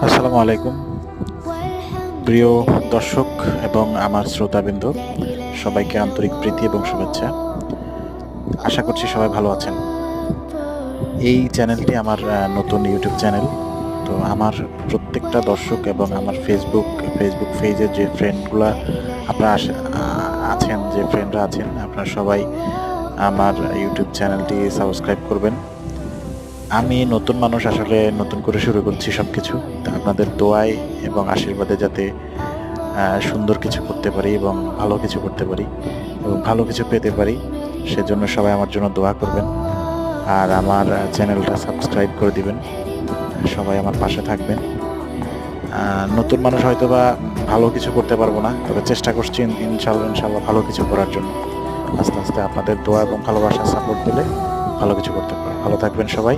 আসসালামু আলাইকুম প্রিয় দর্শক এবং আমার শ্রোতাবৃন্দ, সবাইকে আন্তরিক প্রীতি এবং শুভেচ্ছা। আশা করছি সবাই ভালো আছেন। এই চ্যানেলটি আমার নতুন ইউটিউব চ্যানেল। তো আমার প্রত্যেকটা দর্শক এবং আমার ফেসবুক পেজের যে ফ্রেন্ডগুলা আপনারা আছেন, যে ফ্রেন্ডরা আছেন, আপনারা সবাই আমার ইউটিউব চ্যানেলটি সাবস্ক্রাইব করবেন। আমি নতুন মানুষ, আসলে নতুন করে শুরু করছি সব কিছু। আপনাদের দোয়ায় এবং আশীর্বাদে যাতে সুন্দর কিছু করতে পারি এবং ভালো কিছু করতে পারি এবং ভালো কিছু পেতে পারি, সেজন্য সবাই আমার জন্য দোয়া করবেন আর আমার চ্যানেলটা সাবস্ক্রাইব করে দিবেন। সবাই আমার পাশে থাকবেন। নতুন মানুষ হয়তো বা ভালো কিছু করতে পারবো না, তবে চেষ্টা করছি ইনশাল্লাহ ভালো কিছু করার জন্য। আস্তে আস্তে আপনাদের দোয়া এবং ভালোবাসা সাপোর্ট দিলে ভালো কিছু করতে পারবো। ভালো থাকবেন সবাই।